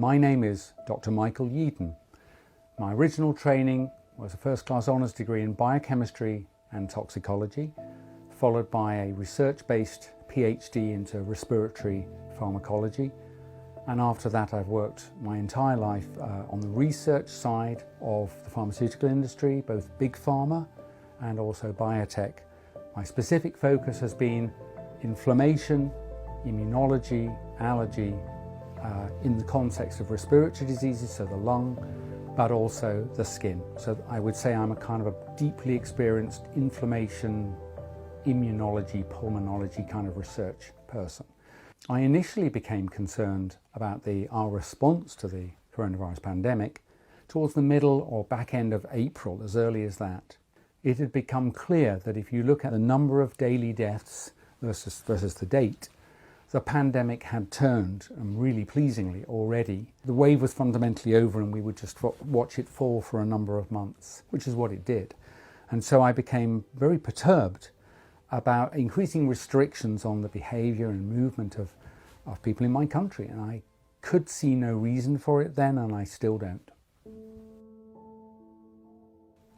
My name is Dr. Michael Yeadon. My original training was a first-class honours degree in biochemistry and toxicology, followed by a research-based PhD into respiratory pharmacology. And after that, I've worked my entire life on the research side of the pharmaceutical industry, both big pharma and also biotech. My specific focus has been inflammation, immunology, allergy, in the context of respiratory diseases, so the lung, but also the skin. So I would say I'm a kind of a deeply experienced inflammation, immunology, pulmonology kind of research person. I initially became concerned about our response to the coronavirus pandemic towards the middle or back end of April, as early as that. It had become clear that if you look at the number of daily deaths versus the date, the pandemic had turned, and really pleasingly already. The wave was fundamentally over and we would just watch it fall for a number of months, which is what it did. And so I became very perturbed about increasing restrictions on the behaviour and movement of people in my country. And I could see no reason for it then, and I still don't.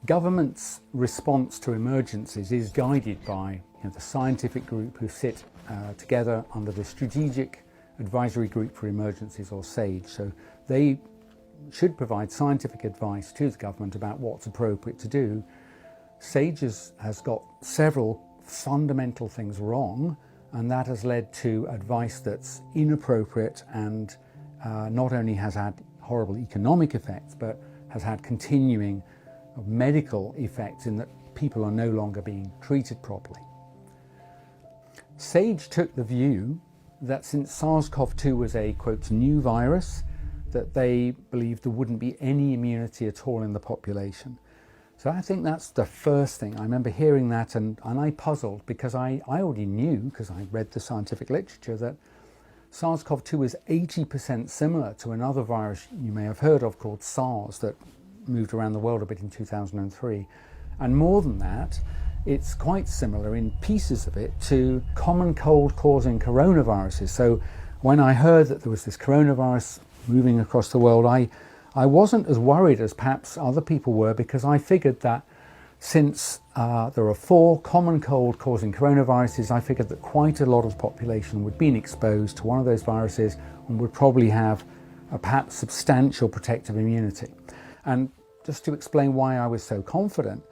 Government's response to emergencies is guided by the scientific group who sit together under the Strategic Advisory Group for Emergencies, or SAGE. So they should provide scientific advice to the government about what's appropriate to do. SAGE has got several fundamental things wrong, and that has led to advice that's inappropriate and not only has had horrible economic effects, but has had continuing medical effects in that people are no longer being treated properly. SAGE took the view that since SARS-CoV-2 was a, quote, new virus, that they believed there wouldn't be any immunity at all in the population. So I think that's the first thing. I remember hearing that and I puzzled, because I already knew, because I read the scientific literature, that SARS-CoV-2 was 80% similar to another virus you may have heard of called SARS that moved around the world a bit in 2003. And more than that, it's quite similar in pieces of it to common cold causing coronaviruses. So when I heard that there was this coronavirus moving across the world, I wasn't as worried as perhaps other people were, because I figured that since there are 4 common cold causing coronaviruses, I figured that quite a lot of the population would be exposed to one of those viruses and would probably have a perhaps substantial protective immunity. And just to explain why I was so confident,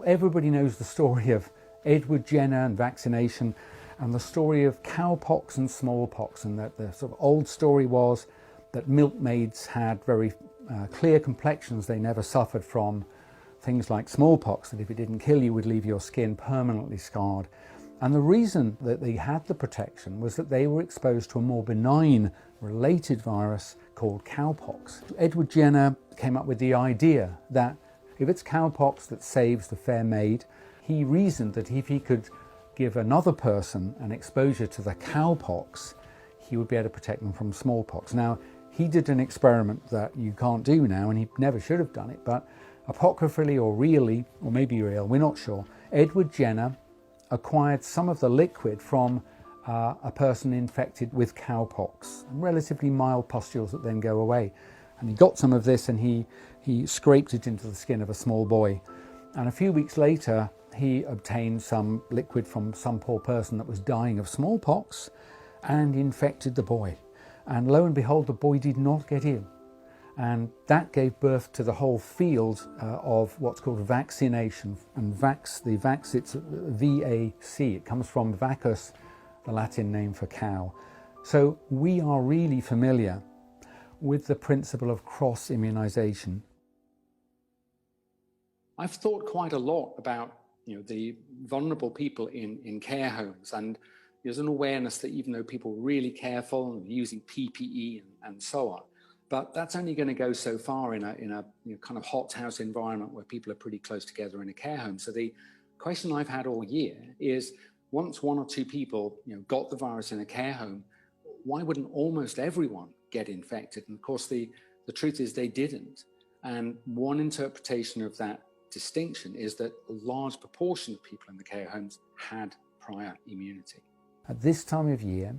everybody knows the story of Edward Jenner and vaccination, and the story of cowpox and smallpox, and that the sort of old story was that milkmaids had very clear complexions. They never suffered from things like smallpox, that if it didn't kill you would leave your skin permanently scarred. And the reason that they had the protection was that they were exposed to a more benign related virus called cowpox. Edward Jenner came up with the idea that if it's cowpox that saves the fair maid, he reasoned that if he could give another person an exposure to the cowpox, he would be able to protect them from smallpox. Now, he did an experiment that you can't do now, and he never should have done it, but apocryphally or really, or maybe real, we're not sure, Edward Jenner acquired some of the liquid from a person infected with cowpox, relatively mild pustules that then go away. And he got some of this and he scraped it into the skin of a small boy. And a few weeks later, he obtained some liquid from some poor person that was dying of smallpox and infected the boy. And lo and behold, the boy did not get ill. And that gave birth to the whole field of what's called vaccination. And it's VAC, it comes from vacus, the Latin name for cow. So we are really familiar with the principle of cross-immunization. I've thought quite a lot about the vulnerable people in care homes, and there's an awareness that even though people are really careful and using PPE and so on, but that's only going to go so far in a kind of hothouse environment where people are pretty close together in a care home. So the question I've had all year is, once 1 or 2 people got the virus in a care home, why wouldn't almost everyone get infected? And of course, the truth is they didn't. And one interpretation of that distinction is that a large proportion of people in the care homes had prior immunity. At this time of year,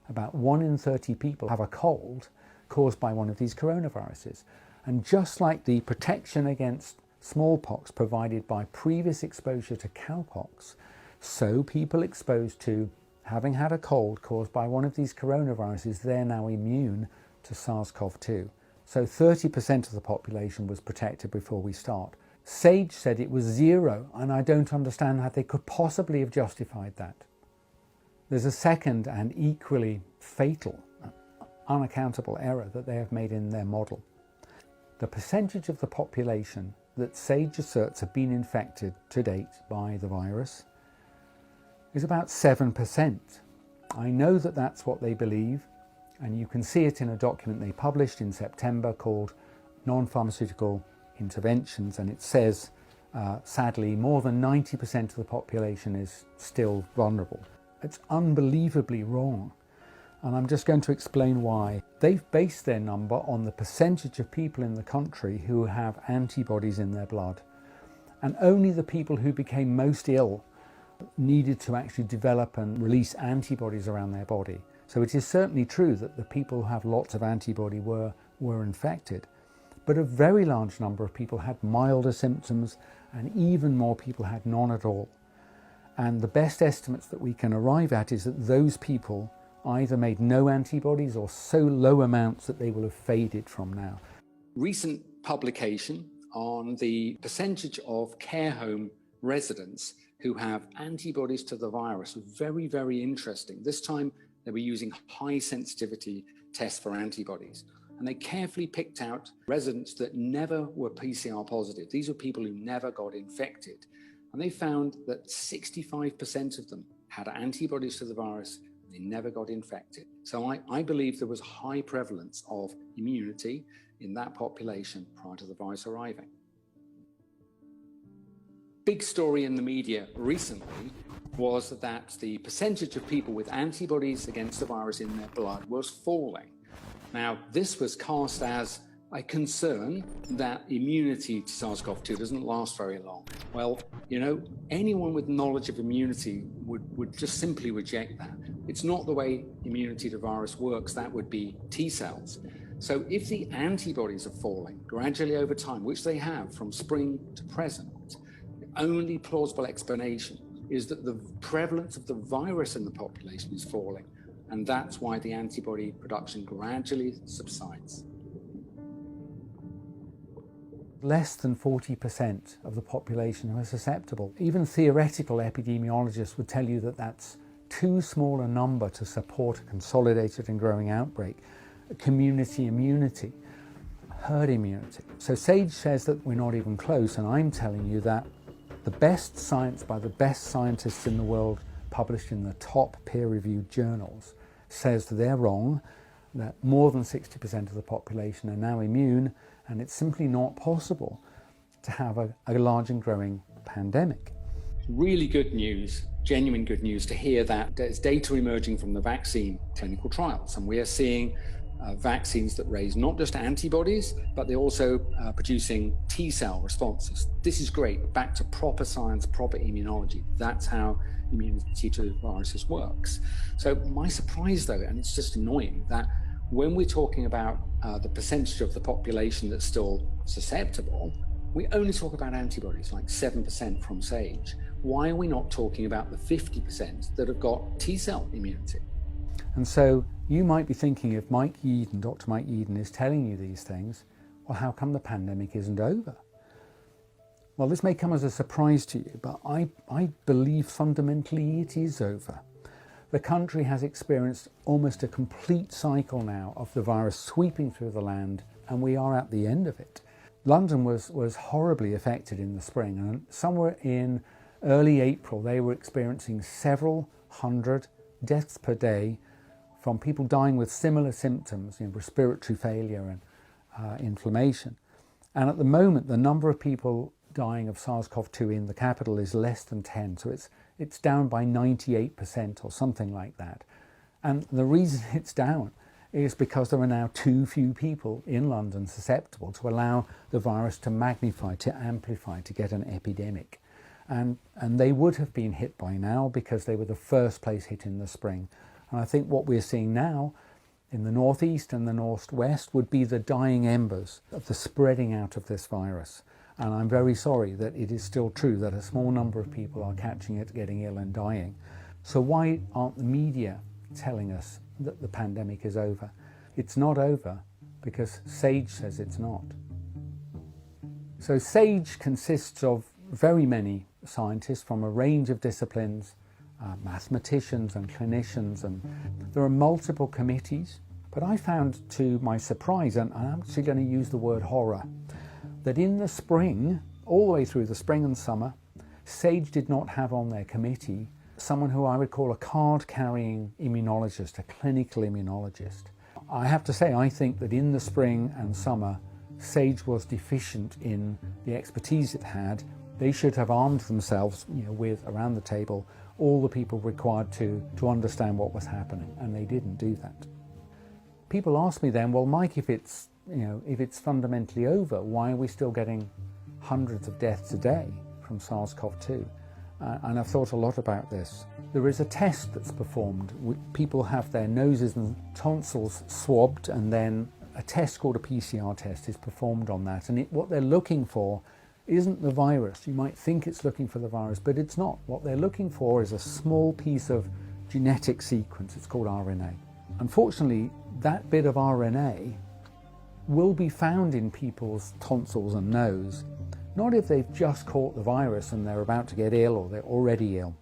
about 1 in 30 people have a cold caused by one of these coronaviruses. And just like the protection against smallpox provided by previous exposure to cowpox, so people exposed to having had a cold caused by one of these coronaviruses, they're now immune to SARS-CoV-2. So 30% of the population was protected before we start. SAGE said it was 0, and I don't understand how they could possibly have justified that. There's a second and equally fatal, unaccountable error that they have made in their model. The percentage of the population that SAGE asserts have been infected to date by the virus is about 7%. I know that that's what they believe, and you can see it in a document they published in September called Non-Pharmaceutical Interventions, and it says, sadly, more than 90% of the population is still vulnerable. It's unbelievably wrong, and I'm just going to explain why. They've based their number on the percentage of people in the country who have antibodies in their blood, and only the people who became most ill needed to actually develop and release antibodies around their body. So it is certainly true that the people who have lots of antibody were infected, but a very large number of people had milder symptoms, and even more people had none at all. And the best estimates that we can arrive at is that those people either made no antibodies or so low amounts that they will have faded from now. Recent publication on the percentage of care home residents who have antibodies to the virus was very, very interesting. This time they were using high sensitivity tests for antibodies. And they carefully picked out residents that never were PCR positive. These were people who never got infected. And they found that 65% of them had antibodies to the virus and they never got infected. So I believe there was high prevalence of immunity in that population prior to the virus arriving. Big story in the media recently was that the percentage of people with antibodies against the virus in their blood was falling. Now, this was cast as a concern that immunity to SARS-CoV-2 doesn't last very long. Well, you know, anyone with knowledge of immunity would just simply reject that. It's not the way immunity to virus works. That would be T cells. So if the antibodies are falling gradually over time, which they have from spring to present, the only plausible explanation is that the prevalence of the virus in the population is falling. And that's why the antibody production gradually subsides. Less than 40% of the population are susceptible. Even theoretical epidemiologists would tell you that that's too small a number to support a consolidated and growing outbreak. Community immunity, herd immunity. So SAGE says that we're not even close, and I'm telling you that the best science by the best scientists in the world, published in the top peer-reviewed journals, says that they're wrong, that more than 60% of the population are now immune, and it's simply not possible to have a large and growing pandemic. Really good news, genuine good news to hear that there's data emerging from the vaccine clinical trials, and we are seeing vaccines that raise not just antibodies, but they're also producing T cell responses. This is great. Back to proper science, proper immunology. That's how immunity to viruses works. So my surprise though, and it's just annoying, that when we're talking about the percentage of the population that's still susceptible, we only talk about antibodies, like 7% from SAGE. Why are we not talking about the 50% that have got T cell immunity? And so you might be thinking, if Mike Yeadon, Dr. Mike Yeadon is telling you these things, well, how come the pandemic isn't over? Well, this may come as a surprise to you, but I believe fundamentally it is over. The country has experienced almost a complete cycle now of the virus sweeping through the land, and we are at the end of it. London was horribly affected in the spring, and somewhere in early April, they were experiencing several hundred deaths per day from people dying with similar symptoms, respiratory failure and inflammation. And at the moment, the number of people dying of SARS-CoV-2 in the capital is less than 10. So it's down by 98% or something like that. And the reason it's down is because there are now too few people in London susceptible to allow the virus to magnify, to amplify, to get an epidemic. And they would have been hit by now because they were the first place hit in the spring. And I think what we're seeing now in the northeast and the northwest would be the dying embers of the spreading out of this virus. And I'm very sorry that it is still true that a small number of people are catching it, getting ill and dying. So why aren't the media telling us that the pandemic is over? It's not over because SAGE says it's not. So SAGE consists of very many scientists from a range of disciplines, mathematicians and clinicians, and there are multiple committees. But I found, to my surprise, and I'm actually going to use the word horror, that in the spring, all the way through the spring and summer, SAGE did not have on their committee someone who I would call a card-carrying immunologist, a clinical immunologist. I have to say, I think that in the spring and summer, SAGE was deficient in the expertise it had. They should have armed themselves, with, around the table, all the people required to understand what was happening, and they didn't do that. People ask me then, well, Mike, if it's fundamentally over, why are we still getting hundreds of deaths a day from SARS-CoV-2? And I've thought a lot about this. There is a test that's performed. People have their noses and tonsils swabbed, and then a test called a PCR test is performed on that. And what they're looking for isn't the virus. You might think it's looking for the virus, but it's not. What they're looking for is a small piece of genetic sequence. It's called RNA. Unfortunately, that bit of RNA will be found in people's tonsils and nose, not if they've just caught the virus and they're about to get ill or they're already ill.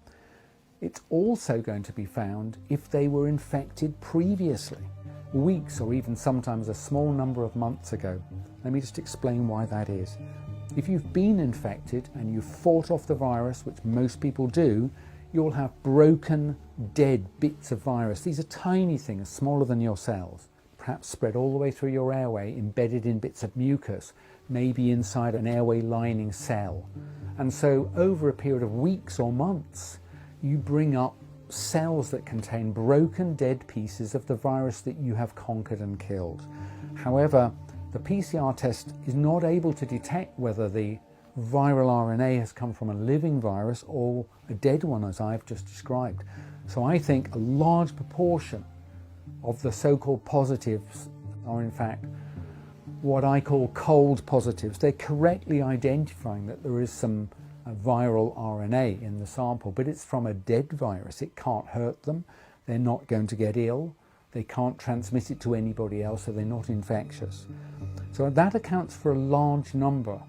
It's also going to be found if they were infected previously, weeks or even sometimes a small number of months ago. Let me just explain why that is. If you've been infected and you've fought off the virus, which most people do, you'll have broken, dead bits of virus. These are tiny things, smaller than your cells, perhaps spread all the way through your airway, embedded in bits of mucus, maybe inside an airway lining cell. And so over a period of weeks or months, you bring up cells that contain broken, dead pieces of the virus that you have conquered and killed. However, the PCR test is not able to detect whether the viral RNA has come from a living virus or a dead one, as I've just described. So I think a large proportion of the so-called positives are in fact what I call cold positives. They're correctly identifying that there is some viral RNA in the sample, but it's from a dead virus. It can't hurt them. They're not going to get ill. They can't transmit it to anybody else, so they're not infectious. So that accounts for a large number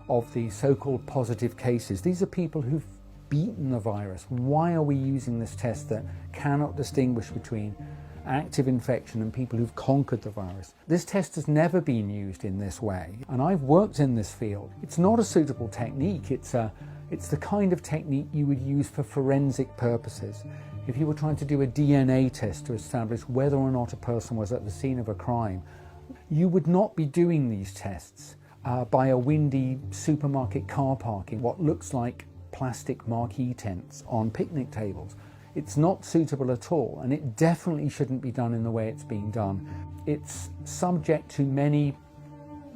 of the so-called positive cases. These are people who've beaten the virus. Why are we using this test that cannot distinguish between active infection and people who've conquered the virus? This test has never been used in this way, and I've worked in this field. It's not a suitable technique. It's the kind of technique you would use for forensic purposes. If you were trying to do a DNA test to establish whether or not a person was at the scene of a crime, you would not be doing these tests by a windy supermarket car park in what looks like plastic marquee tents on picnic tables. It's not suitable at all, and it definitely shouldn't be done in the way it's being done. It's subject to many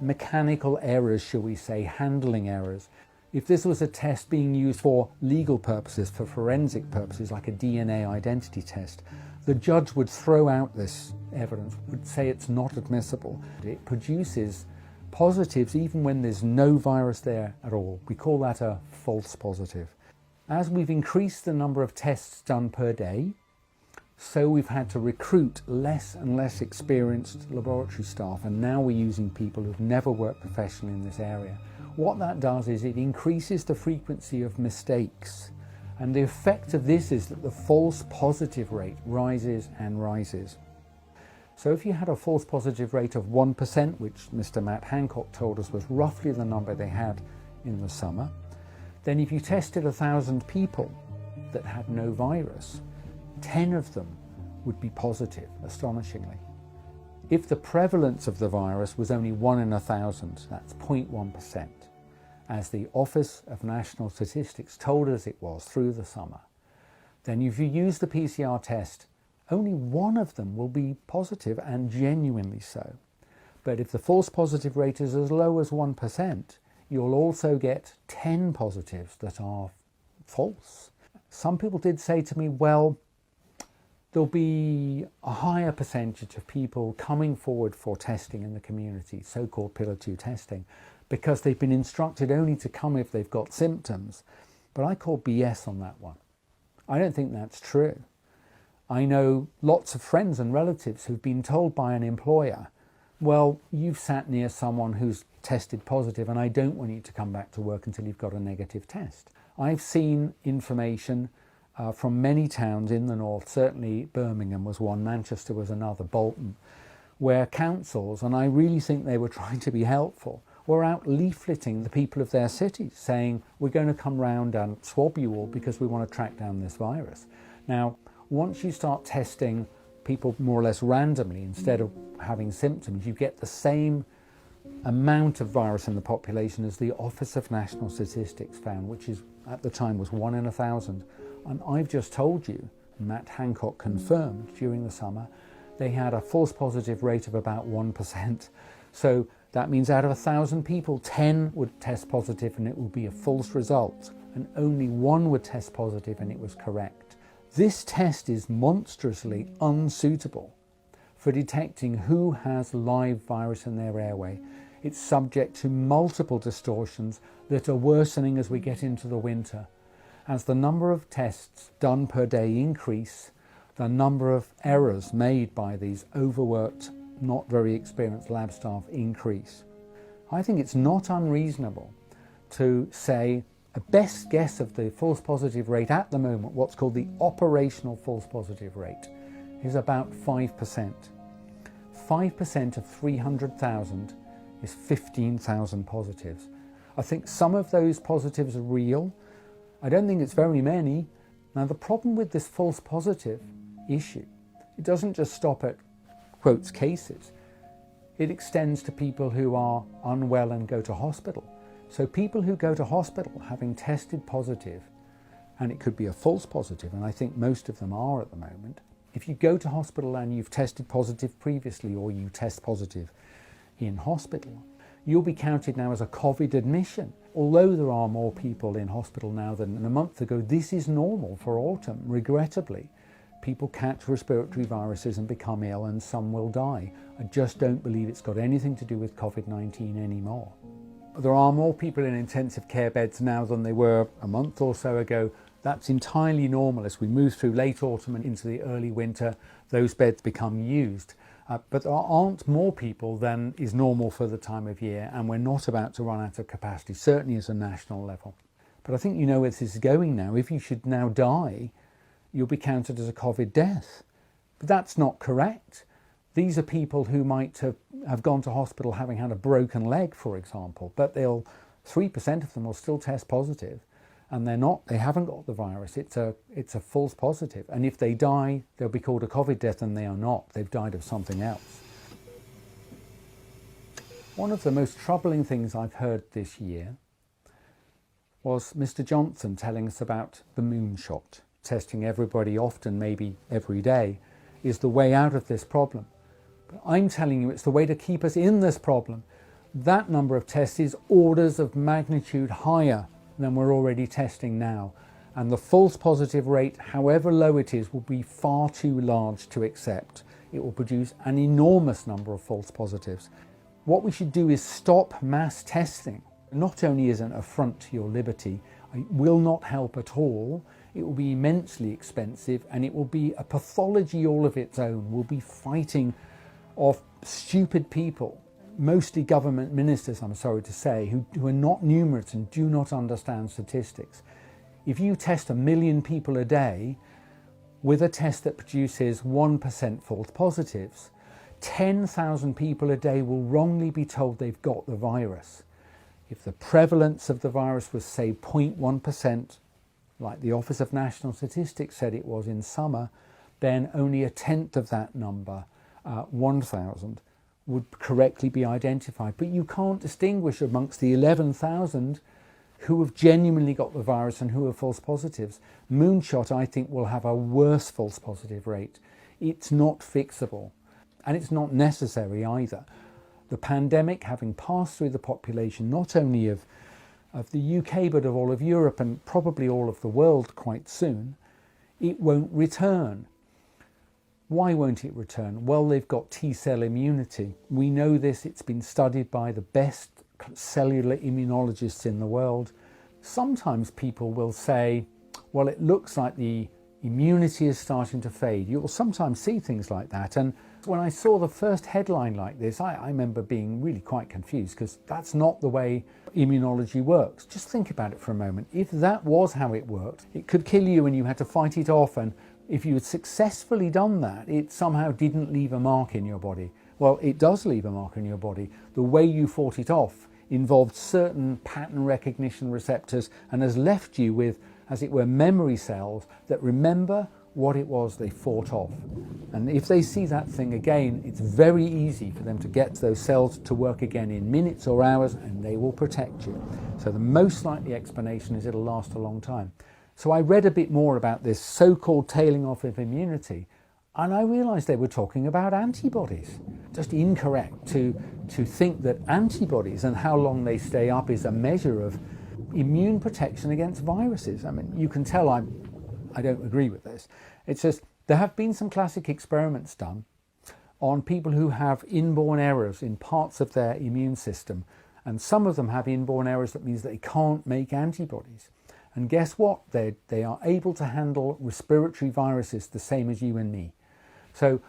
mechanical errors, shall we say, handling errors. If this was a test being used for legal purposes, for forensic purposes, like a DNA identity test, the judge would throw out this evidence, would say it's not admissible. It produces positives even when there's no virus there at all. We call that a false positive. As we've increased the number of tests done per day, so we've had to recruit less and less experienced laboratory staff, and now we're using people who've never worked professionally in this area. What that does is it increases the frequency of mistakes, and the effect of this is that the false positive rate rises and rises. So if you had a false positive rate of 1%, which Mr. Matt Hancock told us was roughly the number they had in the summer, then if you tested 1,000 people that had no virus, 10 of them would be positive, astonishingly. If the prevalence of the virus was only 1 in 1,000, that's 0.1%, as the Office of National Statistics told us it was through the summer, then if you use the PCR test, only 1 of them will be positive, and genuinely so. But if the false positive rate is as low as 1%, you'll also get 10 positives that are false. Some people did say to me, well, there'll be a higher percentage of people coming forward for testing in the community, so-called Pillar 2 testing, because they've been instructed only to come if they've got symptoms. But I call BS on that one. I don't think that's true. I know lots of friends and relatives who've been told by an employer, well, you've sat near someone who's tested positive and I don't want you to come back to work until you've got a negative test. I've seen information from many towns in the north, certainly Birmingham was one, Manchester was another, Bolton, where councils, and I really think they were trying to be helpful, were out leafleting the people of their cities saying, we're going to come round and swab you all because we want to track down this virus. Now, once you start testing people more or less randomly, instead of having symptoms, you get the same amount of virus in the population as the Office of National Statistics found, which is at the time was 1 in 1,000. And I've just told you, Matt Hancock confirmed during the summer, they had a false positive rate of about 1%. So that means out of 1,000 people, 10 would test positive and it would be a false result, and only 1 would test positive and it was correct. This test is monstrously unsuitable for detecting who has live virus in their airway. It's subject to multiple distortions that are worsening as we get into the winter. As the number of tests done per day increase, the number of errors made by these overworked, not very experienced lab staff increase. I think it's not unreasonable to say a best guess of the false positive rate at the moment, what's called the operational false positive rate, is about 5%. 5% of 300,000 is 15,000 positives. I think some of those positives are real. I don't think it's very many. Now, the problem with this false positive issue, it doesn't just stop at quotes cases. It extends to people who are unwell and go to hospital. So people who go to hospital having tested positive, and it could be a false positive, and I think most of them are at the moment. If you go to hospital and you've tested positive previously, or you test positive in hospital, you'll be counted now as a COVID admission. Although there are more people in hospital now than a month ago, this is normal for autumn. Regrettably, people catch respiratory viruses and become ill, and some will die. I just don't believe it's got anything to do with COVID-19 anymore. There are more people in intensive care beds now than they were a month or so ago. That's entirely normal. As we move through late autumn and into the early winter, those beds become used. But there aren't more people than is normal for the time of year, and we're not about to run out of capacity, certainly as a national level. But I think you know where this is going now. If you should now die, you'll be counted as a COVID death. But that's not correct. These are people who might have gone to hospital having had a broken leg, for example, but 3% of them will still test positive, and they haven't got the virus. It's a false positive. And if they die, they'll be called a COVID death, and they are not. They've died of something else. One of the most troubling things I've heard this year was Mr. Johnson telling us about the moonshot. Testing everybody often, maybe every day, is the way out of this problem. But I'm telling you it's the way to keep us in this problem. That number of tests is orders of magnitude higher than we're already testing now. And the false positive rate, however low it is, will be far too large to accept. It will produce an enormous number of false positives. What we should do is stop mass testing. Not only is it an affront to your liberty, it will not help at all. It will be immensely expensive, and it will be a pathology all of its own. We'll be fighting off stupid people, mostly government ministers, I'm sorry to say, who are not numerate and do not understand statistics. If you test 1 million people a day with a test that produces 1% false positives, 10,000 people a day will wrongly be told they've got the virus. If the prevalence of the virus was, say, 0.1%, like the Office of National Statistics said it was in summer, then only 1/10 of that number, 1,000, would correctly be identified. But you can't distinguish amongst the 11,000 who have genuinely got the virus and who are false positives. Moonshot, I think, will have a worse false positive rate. It's not fixable, and it's not necessary either. The pandemic, having passed through the population, not only of the UK, but of all of Europe and probably all of the world quite soon, it won't return. Why won't it return? Well, they've got T-cell immunity. We know this, it's been studied by the best cellular immunologists in the world. Sometimes people will say, well, it looks like the immunity is starting to fade. You'll sometimes see things like that. And when I saw the first headline like this, I remember being really quite confused, because that's not the way immunology works. Just think about it for a moment. If that was how it worked, it could kill you and you had to fight it off, and if you had successfully done that, it somehow didn't leave a mark in your body. Well, it does leave a mark in your body. The way you fought it off involved certain pattern recognition receptors and has left you with, as it were, memory cells that remember what it was they fought off. And if they see that thing again, it's very easy for them to get those cells to work again in minutes or hours, and they will protect you. So the most likely explanation is it'll last a long time. So I read a bit more about this so-called tailing off of immunity, and I realized they were talking about antibodies. Just incorrect to think that antibodies and how long they stay up is a measure of immune protection against viruses. I mean, you can tell I don't agree with this. It's just, there have been some classic experiments done on people who have inborn errors in parts of their immune system, and some of them have inborn errors that means they can't make antibodies. And guess what? They are able to handle respiratory viruses the same as you and me. So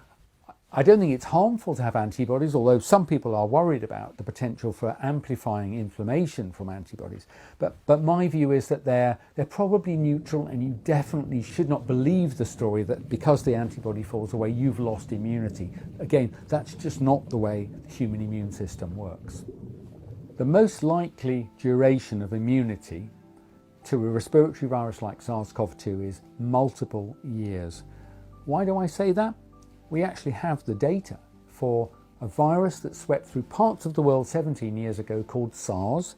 I don't think it's harmful to have antibodies, although some people are worried about the potential for amplifying inflammation from antibodies. But my view is that they're probably neutral, and you definitely should not believe the story that because the antibody falls away, you've lost immunity. Again, that's just not the way the human immune system works. The most likely duration of immunity to a respiratory virus like SARS-CoV-2 is multiple years. Why do I say that? We actually have the data for a virus that swept through parts of the world 17 years ago called SARS.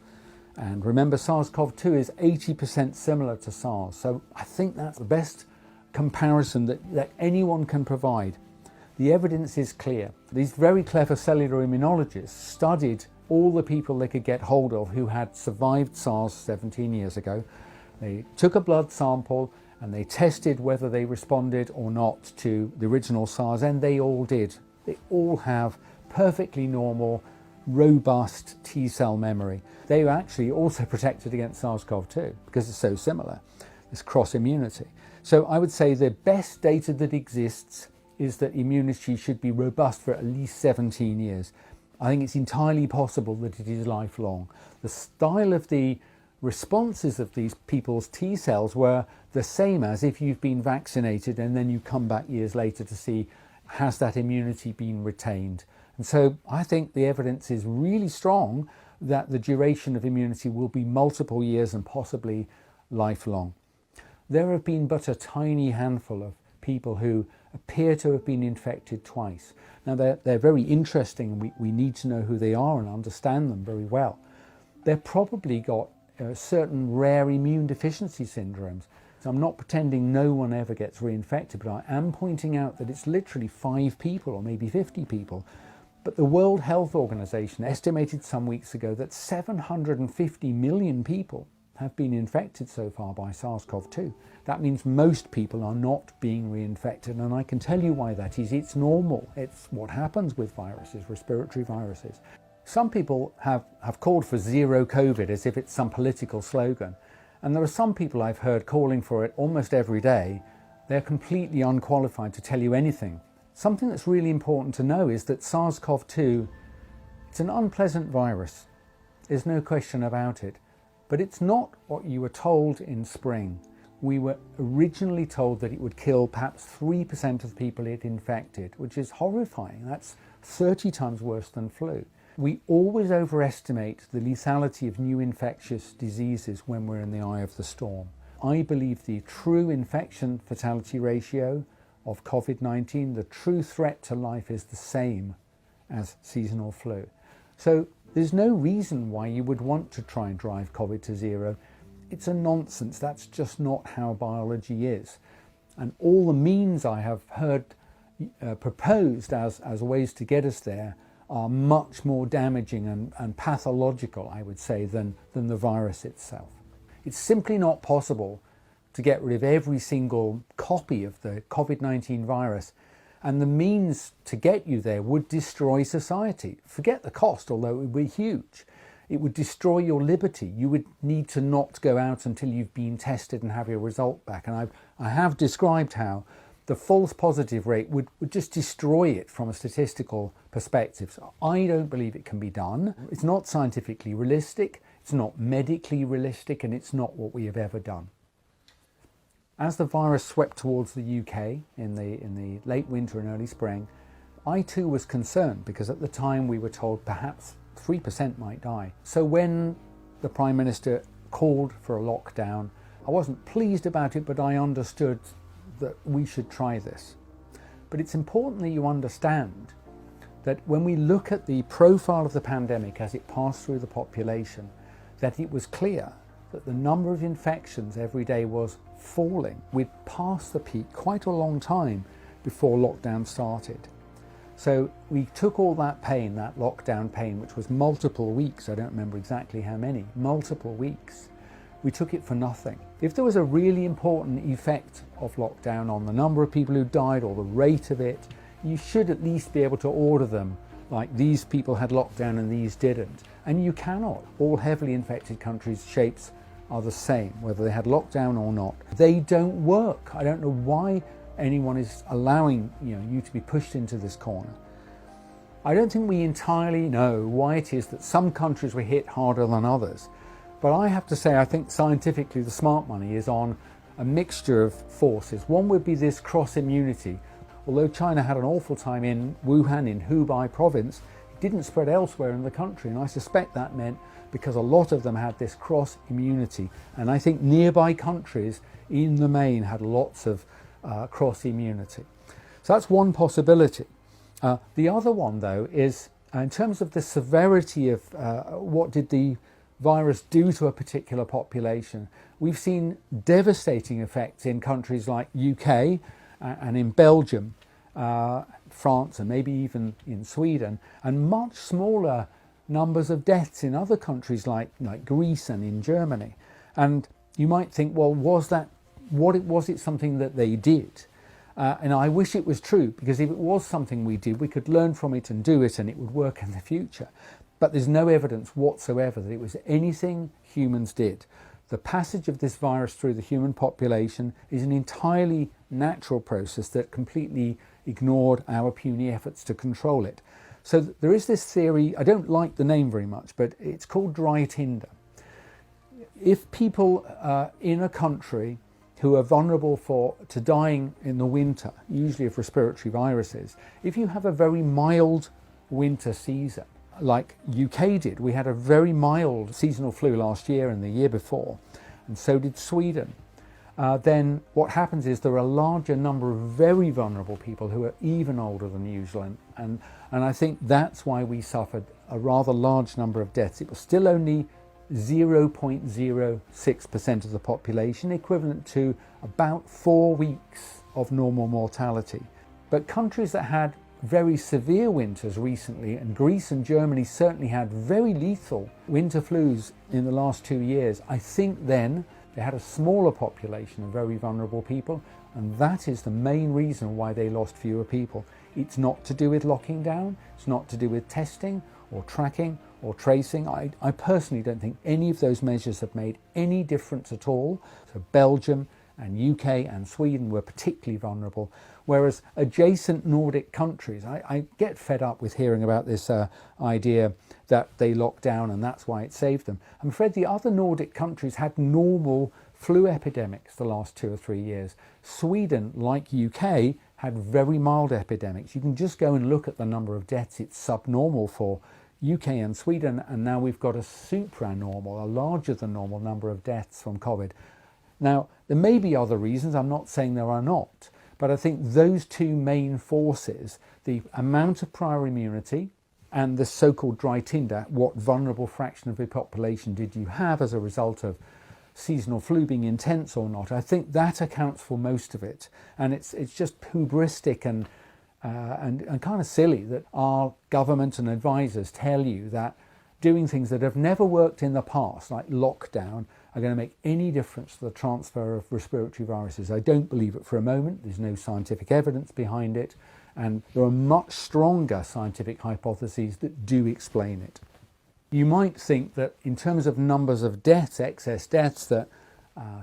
And remember, SARS-CoV-2 is 80% similar to SARS. So I think that's the best comparison that anyone can provide. The evidence is clear. These very clever cellular immunologists studied all the people they could get hold of who had survived SARS 17 years ago. They took a blood sample and they tested whether they responded or not to the original SARS, and they all did. They all have perfectly normal, robust T-cell memory. They were actually also protected against SARS-CoV-2 because it's so similar, this cross-immunity. So I would say the best data that exists is that immunity should be robust for at least 17 years. I think it's entirely possible that it is lifelong. The style of the responses of these people's T cells were the same as if you've been vaccinated and then you come back years later to see, has that immunity been retained? And so I think the evidence is really strong that the duration of immunity will be multiple years and possibly lifelong. There have been but a tiny handful of people who appear to have been infected twice. Now they're very interesting, and we need to know who they are and understand them very well. They've probably got certain rare immune deficiency syndromes. So I'm not pretending no one ever gets reinfected, but I am pointing out that it's literally 5 people or maybe 50 people. But the World Health Organization estimated some weeks ago that 750 million people have been infected so far by SARS-CoV-2. That means most people are not being reinfected, and I can tell you why that is. It's normal. It's what happens with viruses, respiratory viruses. Some people have called for zero COVID as if it's some political slogan. And there are some people I've heard calling for it almost every day. They're completely unqualified to tell you anything. Something that's really important to know is that SARS-CoV-2, it's an unpleasant virus. There's no question about it. But it's not what you were told in spring. We were originally told that it would kill perhaps 3% of the people it infected, which is horrifying. That's 30 times worse than flu. We always overestimate the lethality of new infectious diseases when we're in the eye of the storm. I believe the true infection fatality ratio of COVID-19, the true threat to life, is the same as seasonal flu. So there's no reason why you would want to try and drive COVID to zero. It's a nonsense. That's just not how biology is. And all the means I have heard proposed as ways to get us there are much more damaging and pathological, I would say, than the virus itself. It's simply not possible to get rid of every single copy of the COVID-19 virus And the means to get you there would destroy society. Forget the cost, although it would be huge. It would destroy your liberty. You would need to not go out until you've been tested and have your result back. And I have described how the false positive rate would just destroy it from a statistical perspective. So I don't believe it can be done. It's not scientifically realistic, it's not medically realistic, and it's not what we have ever done. As the virus swept towards the UK in the late winter and early spring, I too was concerned, because at the time we were told perhaps 3% might die. So when the Prime Minister called for a lockdown, I wasn't pleased about it, but I understood that we should try this. But it's important that you understand that when we look at the profile of the pandemic as it passed through the population, that it was clear that the number of infections every day was falling. We'd passed the peak quite a long time before lockdown started. So we took all that pain, that lockdown pain, which was multiple weeks, I don't remember exactly how many, multiple weeks, we took it for nothing. If there was a really important effect of lockdown on the number of people who died or the rate of it, you should at least be able to order them like these people had lockdown and these didn't. And you cannot. All heavily infected countries' shapes are the same, whether they had lockdown or not. They don't work. I don't know why anyone is allowing you to be pushed into this corner. I don't think we entirely know why it is that some countries were hit harder than others. But I have to say, I think scientifically the smart money is on a mixture of forces. One would be this cross-immunity. Although China had an awful time in Wuhan, in Hubei province, it didn't spread elsewhere in the country. And I suspect that meant because a lot of them had this cross-immunity. And I think nearby countries, in the main, had lots of cross-immunity. So that's one possibility. The other one, though, is in terms of the severity of what did the virus do to a particular population. We've seen devastating effects in countries like UK and in Belgium, France, and maybe even in Sweden, and much smaller numbers of deaths in other countries like Greece and in Germany. And you might think, well, was it something that they did? And I wish it was true, because if it was something we did, we could learn from it and do it, and it would work in the future. But there's no evidence whatsoever that it was anything humans did. The passage of this virus through the human population is an entirely natural process that completely ignored our puny efforts to control it. So there is this theory, I don't like the name very much, but it's called dry tinder. If people in a country who are vulnerable to dying in the winter, usually of respiratory viruses, if you have a very mild winter season, like UK did, we had a very mild seasonal flu last year and the year before, and so did Sweden, then what happens is there are a larger number of very vulnerable people who are even older than usual, and I think that's why we suffered a rather large number of deaths. It was still only 0.06% of the population, equivalent to about 4 weeks of normal mortality. But countries that had very severe winters recently, and Greece and Germany certainly had very lethal winter flus in the last 2 years, I think then they had a smaller population of very vulnerable people, and that is the main reason why they lost fewer people. It's not to do with locking down, it's not to do with testing or tracking or tracing. I personally don't think any of those measures have made any difference at all. So Belgium and UK and Sweden were particularly vulnerable, whereas adjacent Nordic countries, I get fed up with hearing about this idea that they locked down and that's why it saved them. I'm afraid the other Nordic countries had normal flu epidemics the last 2 or 3 years. Sweden, like UK, had very mild epidemics. You can just go and look at the number of deaths. It's subnormal for UK and Sweden, and now we've got a supranormal, a larger than normal number of deaths from COVID. Now, there may be other reasons, I'm not saying there are not, but I think those two main forces, the amount of prior immunity and the so-called dry tinder, what vulnerable fraction of the population did you have as a result of seasonal flu being intense or not, I think that accounts for most of it. And it's just hubristic and kind of silly that our government and advisors tell you that doing things that have never worked in the past, like lockdown, are going to make any difference to the transfer of respiratory viruses. I don't believe it for a moment. There's no scientific evidence behind it. and there are much stronger scientific hypotheses that do explain it. You might think that in terms of numbers of deaths, excess deaths, that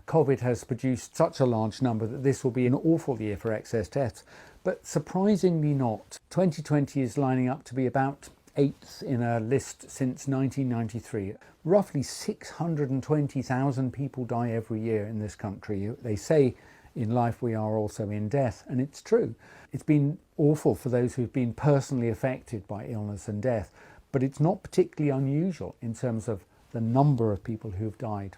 COVID has produced such a large number that this will be an awful year for excess deaths. But surprisingly not. 2020 is lining up to be about 8th in a list since 1993. Roughly 620,000 people die every year in this country. They say in life we are also in death, and it's true. It's been awful for those who've been personally affected by illness and death, but it's not particularly unusual in terms of the number of people who've died.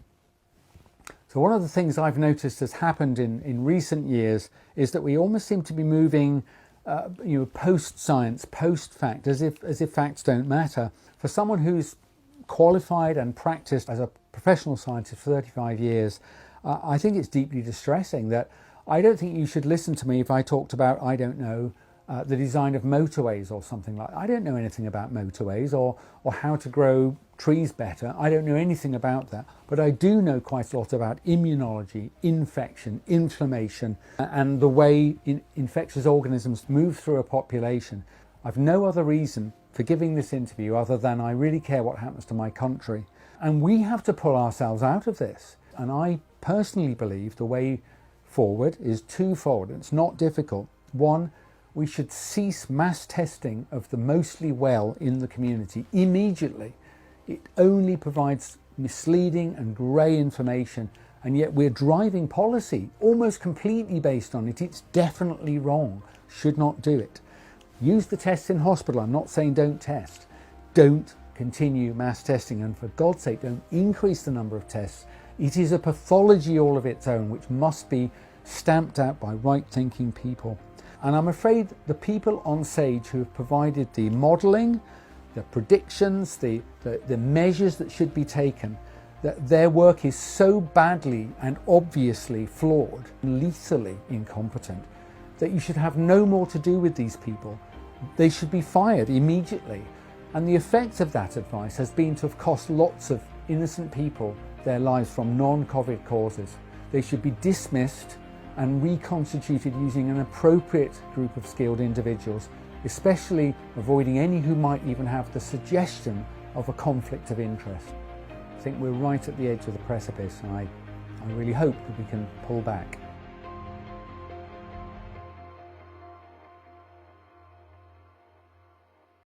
So one of the things I've noticed has happened in recent years is that we almost seem to be moving post-science, post-fact, as if facts don't matter. For someone who's qualified and practiced as a professional scientist for 35 years, I think it's deeply distressing that I don't think you should listen to me if I talked about, I don't know, the design of motorways or something like that. I don't know anything about motorways or how to grow trees better. I don't know anything about that, but I do know quite a lot about immunology, infection, inflammation, and the way infectious organisms move through a population. I've no other reason for giving this interview other than I really care what happens to my country. And we have to pull ourselves out of this. And I personally believe the way forward is twofold. It's not difficult. One, we should cease mass testing of the mostly well in the community immediately. It only provides misleading and grey information, and yet we're driving policy almost completely based on it. It's definitely wrong. Should not do it. Use the tests in hospital. I'm not saying don't test. Don't continue mass testing, and for God's sake, don't increase the number of tests. It is a pathology all of its own, which must be stamped out by right-thinking people. And I'm afraid the people on SAGE who have provided the modelling, the predictions, the measures that should be taken, that their work is so badly and obviously flawed, lethally incompetent, that you should have no more to do with these people. They should be fired immediately. And the effect of that advice has been to have cost lots of innocent people their lives from non-COVID causes. They should be dismissed and reconstituted using an appropriate group of skilled individuals, especially avoiding any who might even have the suggestion of a conflict of interest. I think we're right at the edge of the precipice, and I really hope that we can pull back.